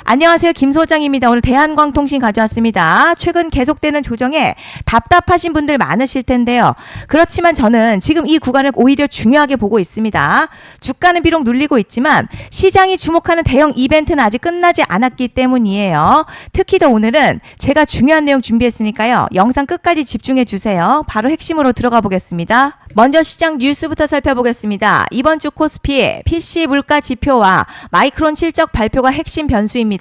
안녕하세요. 김 소장입니다. 오늘 대한광통신 가져왔습니다. 최근 계속되는 조정에 답답하신 분들 많으실 텐데요. 그렇지만 저는 지금 이 구간을 오히려 중요하게 보고 있습니다. 주가는 비록 눌리고 있지만 시장이 주목하는 대형 이벤트는 아직 끝나지 않았기 때문이에요. 특히 더 오늘은 제가 중요한 내용 준비했으니까요. 영상 끝까지 집중해 주세요. 바로 핵심으로 들어가 보겠습니다. 먼저 시장 뉴스부터 살펴보겠습니다. 이번 주 코스피 PC 물가 지표와 마이크론 실적 발표가 핵심 변수입니다.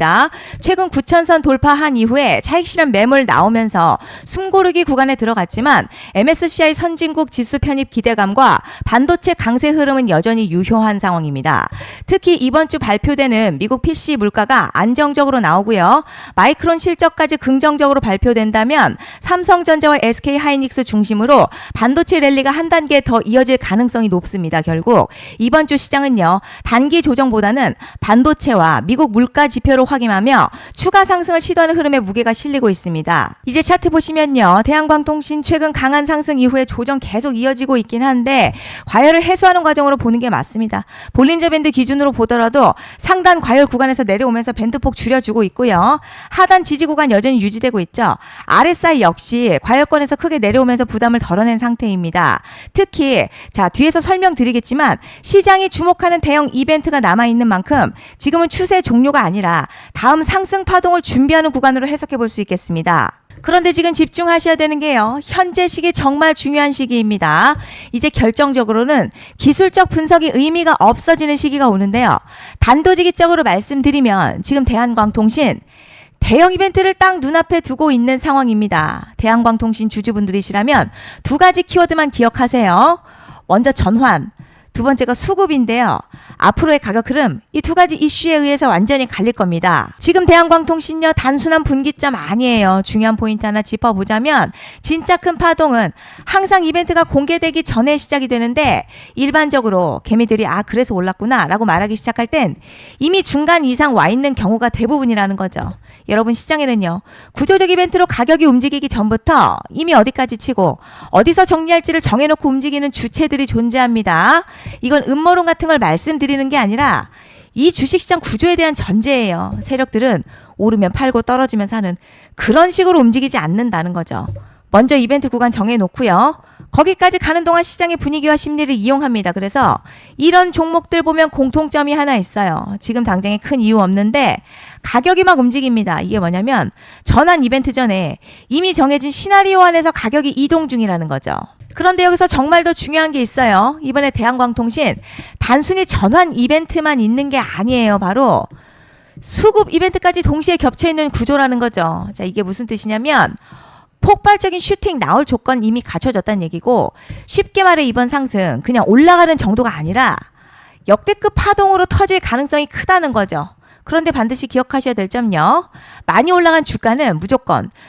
최근 9,000선 돌파한 이후에 차익 실현 매물 나오면서 숨고르기 구간에 들어갔지만 MSCI 선진국 지수 편입 기대감과 반도체 강세 흐름은 여전히 유효한 상황입니다. 특히 이번 주 발표되는 미국 PC 물가가 안정적으로 나오고요. 마이크론 실적까지 긍정적으로 발표된다면 삼성전자와 SK하이닉스 중심으로 반도체 랠리가 한 단계 더 이어질 가능성이 높습니다. 결국 이번 주 시장은요. 단기 조정보다는 반도체와 미국 물가 지표로 확인하며 추가 상승을 시도하는 흐름에 무게가 실리고 있습니다. 이제 차트 보시면요. 대한광통신 최근 강한 상승 이후에 조정 계속 이어지고 있긴 한데 과열을 해소하는 과정으로 보는 게 맞습니다. 볼린저 밴드 기준으로 보더라도 상단 과열 구간에서 내려오면서 밴드폭 줄여주고 있고요. 하단 지지 구간 여전히 유지되고 있죠. RSI 역시 과열권에서 크게 내려오면서 부담을 덜어낸 상태입니다. 특히 뒤에서 설명드리겠지만 시장이 주목하는 대형 이벤트가 남아있는 만큼 지금은 추세 종료가 아니라 다음 상승 파동을 준비하는 구간으로 해석해 볼 수 있겠습니다. 그런데 지금 집중하셔야 되는 게요. 현재 시기 정말 중요한 시기입니다. 이제 결정적으로는 기술적 분석이 의미가 없어지는 시기가 오는데요. 단도직입적으로 말씀드리면 지금 대한광통신 대형 이벤트를 딱 눈앞에 두고 있는 상황입니다. 대한광통신 주주분들이시라면 두 가지 키워드만 기억하세요. 먼저 전환, 두 번째가 수급인데요. 앞으로의 가격 흐름 이 두 가지 이슈에 의해서 완전히 갈릴 겁니다. 지금 대한광통신요 단순한 분기점 아니에요. 중요한 포인트 하나 짚어보자면 진짜 큰 파동은 항상 이벤트가 공개되기 전에 시작이 되는데 일반적으로 개미들이 그래서 올랐구나 라고 말하기 시작할 땐 이미 중간 이상 와 있는 경우가 대부분이라는 거죠. 여러분 시장에는요. 구조적 이벤트로 가격이 움직이기 전부터 이미 어디까지 치고 어디서 정리할지를 정해놓고 움직이는 주체들이 존재합니다. 이건 음모론 같은 걸 말씀드리는 게 아니라 이 주식시장 구조에 대한 전제예요. 세력들은 오르면 팔고 떨어지면 사는 그런 식으로 움직이지 않는다는 거죠. 먼저 이벤트 구간 정해놓고요. 거기까지 가는 동안 시장의 분위기와 심리를 이용합니다. 그래서 이런 종목들 보면 공통점이 하나 있어요. 지금 당장에 큰 이유 없는데 가격이 막 움직입니다. 이게 뭐냐면 전환 이벤트 전에 이미 정해진 시나리오 안에서 가격이 이동 중이라는 거죠. 그런데 여기서 정말 더 중요한 게 있어요. 이번에 대한광통신 단순히 전환 이벤트만 있는 게 아니에요. 바로 수급 이벤트까지 동시에 겹쳐있는 구조라는 거죠. 자, 이게 무슨 뜻이냐면 폭발적인 슈팅 나올 조건 이미 갖춰졌다는 얘기고 쉽게 말해 이번 상승 그냥 올라가는 정도가 아니라 역대급 파동으로 터질 가능성이 크다는 거죠. 그런데 반드시 기억하셔야 될 점요. 많이 올라간 주가는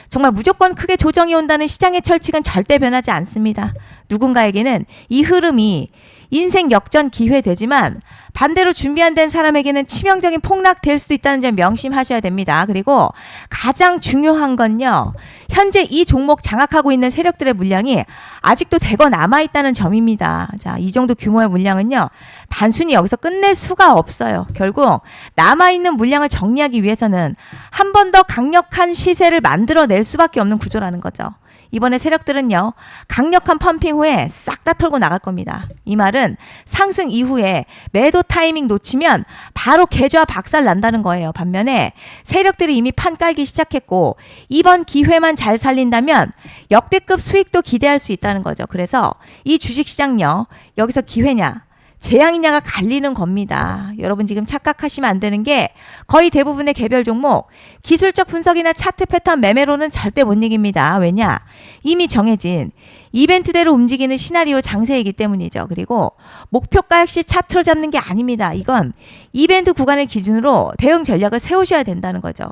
정말 무조건 크게 조정이 온다는 시장의 철칙은 절대 변하지 않습니다. 누군가에게는 이 흐름이 인생 역전 기회 되지만 반대로 준비 안 된 사람에게는 치명적인 폭락 될 수도 있다는 점 명심하셔야 됩니다. 그리고 가장 중요한 건요. 현재 이 종목 장악하고 있는 세력들의 물량이 아직도 대거 남아있다는 점입니다. 자, 이 정도 규모의 물량은요. 단순히 여기서 끝낼 수가 없어요. 결국 남아있는 물량을 정리하기 위해서는 한 번 더 강력한 시세를 만들어낼 수밖에 없는 구조라는 거죠. 이번에 세력들은요. 강력한 펌핑 후에 싹 다 털고 나갈 겁니다. 이 말은 상승 이후에 매도 타이밍 놓치면 바로 계좌 박살 난다는 거예요. 반면에 세력들이 이미 판 깔기 시작했고 이번 기회만 잘 살린다면 역대급 수익도 기대할 수 있다는 거죠. 그래서 이 주식시장요. 여기서 기회냐 재앙이냐가 갈리는 겁니다. 여러분 지금 착각하시면 안 되는 게 거의 대부분의 개별 종목 기술적 분석이나 차트 패턴 매매로는 절대 못 이깁니다. 왜냐? 이미 정해진 이벤트대로 움직이는 시나리오 장세이기 때문이죠. 그리고 목표가 역시 차트로 잡는 게 아닙니다. 이건 이벤트 구간을 기준으로 대응 전략을 세우셔야 된다는 거죠.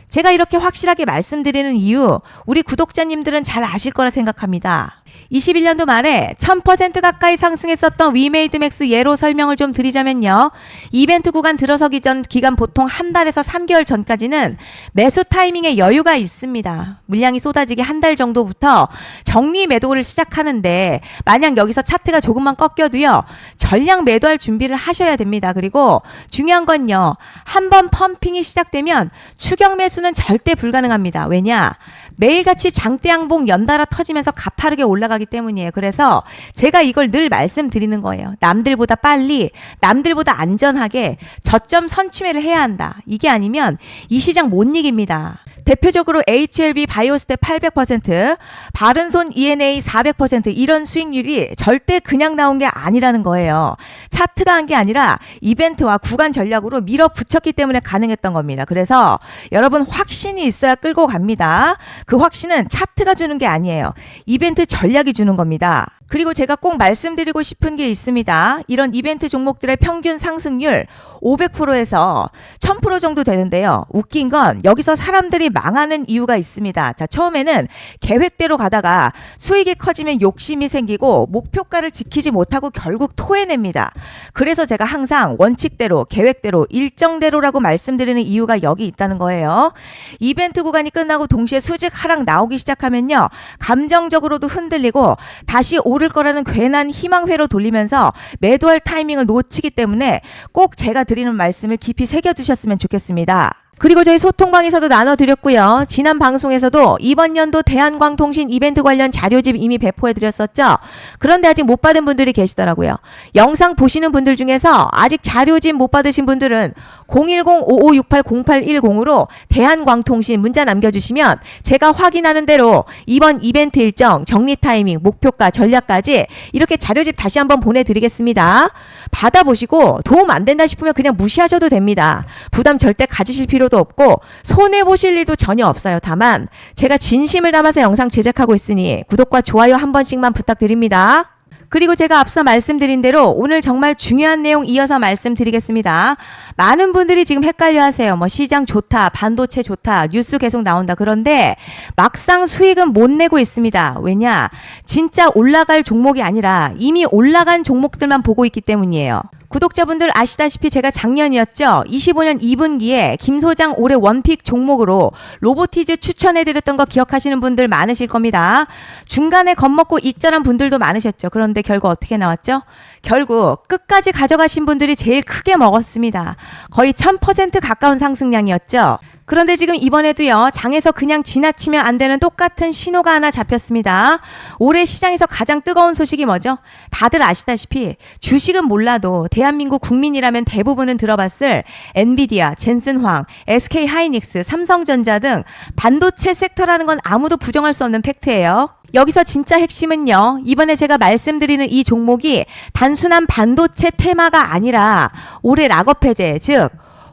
제가 이렇게 확실하게 말씀드리는 이유 우리 구독자님들은 잘 아실 거라 생각합니다. 21년도 말에 1000% 가까이 상승했었던 위메이드맥스 예로 설명을 좀 드리자면요. 이벤트 구간 들어서기 전 기간 보통 한 달에서 3개월 전까지는 매수 타이밍에 여유가 있습니다. 물량이 쏟아지기 한 달 정도부터 정리 매도를 시작하는데 만약 여기서 차트가 조금만 꺾여도요. 전량 매도할 준비를 하셔야 됩니다. 그리고 중요한 건요. 한번 펌핑이 시작되면 추격 매수는 절대 불가능합니다. 왜냐? 매일같이 장대 양봉 연달아 터지면서 가파르게 올라가기 때문이에요. 그래서 제가 이걸 늘 말씀드리는 거예요. 남들보다 빨리, 남들보다 안전하게 저점 선취매를 해야 한다. 이게 아니면 이 시장 못 이깁니다. 대표적으로 HLB 바이오스텝 800%, 바른손 ENA 400% 이런 수익률이 절대 그냥 나온 게 아니라는 거예요. 차트가 한 게 아니라 이벤트와 구간 전략으로 밀어붙였기 때문에 가능했던 겁니다. 그래서 여러분 확신이 있어야 끌고 갑니다. 그 확신은 차트가 주는 게 아니에요. 이벤트 전략이 주는 겁니다. 그리고 제가 꼭 말씀드리고 싶은 게 있습니다. 이런 이벤트 종목들의 평균 상승률 500%에서 1000% 정도 되는데요. 웃긴 건 여기서 사람들이 망하는 이유가 있습니다. 자, 처음에는 계획대로 가다가 수익이 커지면 욕심이 생기고 목표가를 지키지 못하고 결국 토해냅니다. 그래서 제가 항상 원칙대로, 계획대로, 일정대로라고 말씀드리는 이유가 여기 있다는 거예요. 이벤트 구간이 끝나고 동시에 수직 하락 나오기 시작하면요. 감정적으로도 흔들리고 다시 오를 거라는 괜한 희망회로 돌리면서 매도할 타이밍을 놓치기 때문에 꼭 제가 드리는 말씀을 깊이 새겨두셨으면 좋겠습니다. 그리고 저희 소통방에서도 나눠드렸고요. 지난 방송에서도 이번 연도 대한광통신 이벤트 관련 자료집 이미 배포해드렸었죠. 그런데 아직 못 받은 분들이 계시더라고요. 영상 보시는 분들 중에서 아직 자료집 못 받으신 분들은 010-5568-0810으로 대한광통신 문자 남겨주시면 제가 확인하는 대로 이번 이벤트 일정, 정리 타이밍, 목표가, 전략까지 이렇게 자료집 다시 한번 보내드리겠습니다. 받아보시고 도움 안 된다 싶으면 그냥 무시하셔도 됩니다. 부담 절대 가지실 필요도 없고 손해보실 일도 전혀 없어요. 다만 제가 진심을 담아서 영상 제작하고 있으니 구독과 좋아요 한 번씩만 부탁드립니다. 그리고 제가 앞서 말씀드린 대로 오늘 정말 중요한 내용 이어서 말씀드리겠습니다. 많은 분들이 지금 헷갈려 하세요. 시장 좋다, 반도체 좋다, 뉴스 계속 나온다. 그런데 막상 수익은 못 내고 있습니다. 왜냐? 진짜 올라갈 종목이 아니라 이미 올라간 종목들만 보고 있기 때문이에요. 구독자분들 아시다시피 제가 작년이었죠. 25년 2분기에 김 소장 올해 원픽 종목으로 로보티즈 추천해드렸던 거 기억하시는 분들 많으실 겁니다. 중간에 겁먹고 익절한 분들도 많으셨죠. 그런데 결국 어떻게 나왔죠? 결국 끝까지 가져가신 분들이 제일 크게 먹었습니다. 거의 1000% 가까운 상승량이었죠. 그런데 지금 이번에도요. 장에서 그냥 지나치면 안 되는 똑같은 신호가 하나 잡혔습니다. 올해 시장에서 가장 뜨거운 소식이 뭐죠? 다들 아시다시피 주식은 몰라도 대한민국 국민이라면 대부분은 들어봤을 엔비디아, 젠슨황, SK하이닉스, 삼성전자 등 반도체 섹터라는 건 아무도 부정할 수 없는 팩트예요. 여기서 진짜 핵심은요. 이번에 제가 말씀드리는 이 종목이 단순한 반도체 테마가 아니라 올해 락업 해제, 즉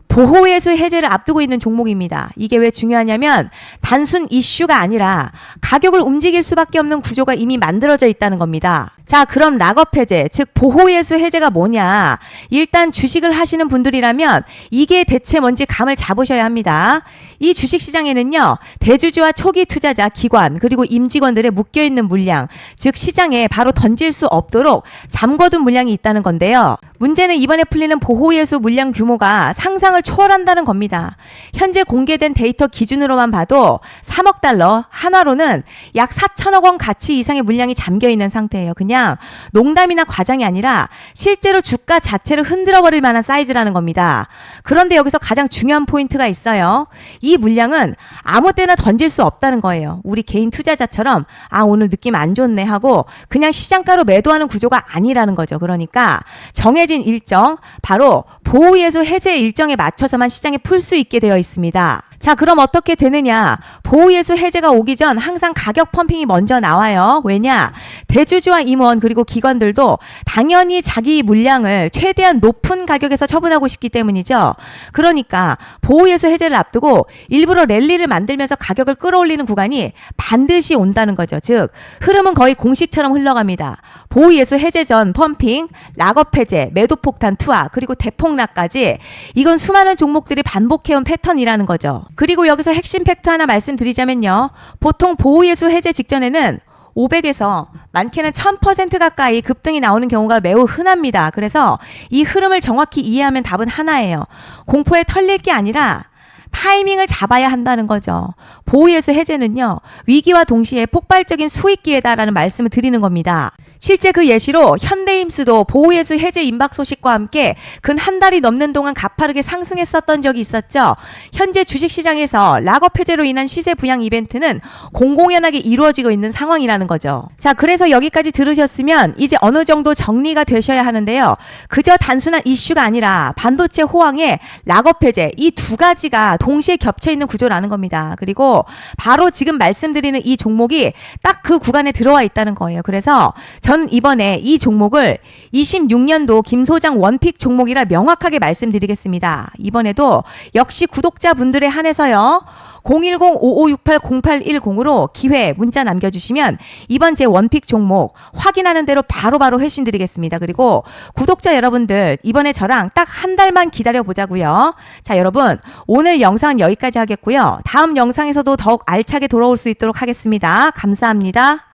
보호예수 해제를 앞두고 있는 종목입니다. 이게 왜 중요하냐면 단순 이슈가 아니라 가격을 움직일 수밖에 없는 구조가 이미 만들어져 있다는 겁니다. 자, 그럼 락업 해제, 즉 보호예수 해제가 뭐냐? 일단 주식을 하시는 분들이라면 이게 대체 뭔지 감을 잡으셔야 합니다. 이 주식시장에는요. 대주주와 초기 투자자, 기관, 그리고 임직원들의 묶여있는 물량, 즉 시장에 바로 던질 수 없도록 잠궈둔 물량이 있다는 건데요. 문제는 이번에 풀리는 보호예수 물량 규모가 상상을 초월한다는 겁니다. 현재 공개된 데이터 기준으로만 봐도 3억 달러, 한화로는 약 4천억 원 가치 이상의 물량이 잠겨있는 상태예요. 그냥 농담이나 과장이 아니라 실제로 주가 자체를 흔들어버릴 만한 사이즈라는 겁니다. 그런데 여기서 가장 중요한 포인트가 있어요. 이 물량은 아무 때나 던질 수 없다는 거예요. 우리 개인 투자자처럼 오늘 느낌 안 좋네 하고 그냥 시장가로 매도하는 구조가 아니라는 거죠. 그러니까 정해진 일정, 바로 보호예수 해제 일정에 맞춰서만 시장에 풀 수 있게 되어 있습니다. 자, 그럼 어떻게 되느냐? 보호예수 해제가 오기 전 항상 가격 펌핑이 먼저 나와요. 왜냐? 대주주와 임원 그리고 기관들도 당연히 자기 물량을 최대한 높은 가격에서 처분하고 싶기 때문이죠. 그러니까 보호예수 해제를 앞두고 일부러 랠리를 만들면서 가격을 끌어올리는 구간이 반드시 온다는 거죠. 즉 흐름은 거의 공식처럼 흘러갑니다. 보호예수 해제 전 펌핑, 락업 해제, 매도 폭탄 투하, 그리고 대폭락까지 이건 수많은 종목들이 반복해온 패턴이라는 거죠. 그리고 여기서 핵심 팩트 하나 말씀드리자면요. 보통 보호예수 해제 직전에는 500에서 많게는 1000% 가까이 급등이 나오는 경우가 매우 흔합니다. 그래서 이 흐름을 정확히 이해하면 답은 하나예요. 공포에 털릴 게 아니라 타이밍을 잡아야 한다는 거죠. 보호예수 해제는요, 위기와 동시에 폭발적인 수익 기회다라는 말씀을 드리는 겁니다. 실제 그 예시로 현대임스도 보호예수 해제 임박 소식과 함께 근 한 달이 넘는 동안 가파르게 상승했었던 적이 있었죠. 현재 주식시장에서 락업 해제로 인한 시세 부양 이벤트는 공공연하게 이루어지고 있는 상황이라는 거죠. 자, 그래서 여기까지 들으셨으면 이제 어느 정도 정리가 되셔야 하는데요. 그저 단순한 이슈가 아니라 반도체 호황에 락업 해제, 이 두 가지가 동시에 겹쳐있는 구조라는 겁니다. 그리고 바로 지금 말씀드리는 이 종목이 딱 그 구간에 들어와 있다는 거예요. 그래서 전 이번에 이 종목을 26년도 김 소장 원픽 종목이라 명확하게 말씀드리겠습니다. 이번에도 역시 구독자분들에 한해서요. 010-5568-0810으로 기회 문자 남겨주시면 이번 제 원픽 종목 확인하는 대로 바로바로 회신 드리겠습니다. 그리고 구독자 여러분들 이번에 저랑 딱 한 달만 기다려 보자고요. 자, 여러분 오늘 영상 여기까지 하겠고요. 다음 영상에서도 더욱 알차게 돌아올 수 있도록 하겠습니다. 감사합니다.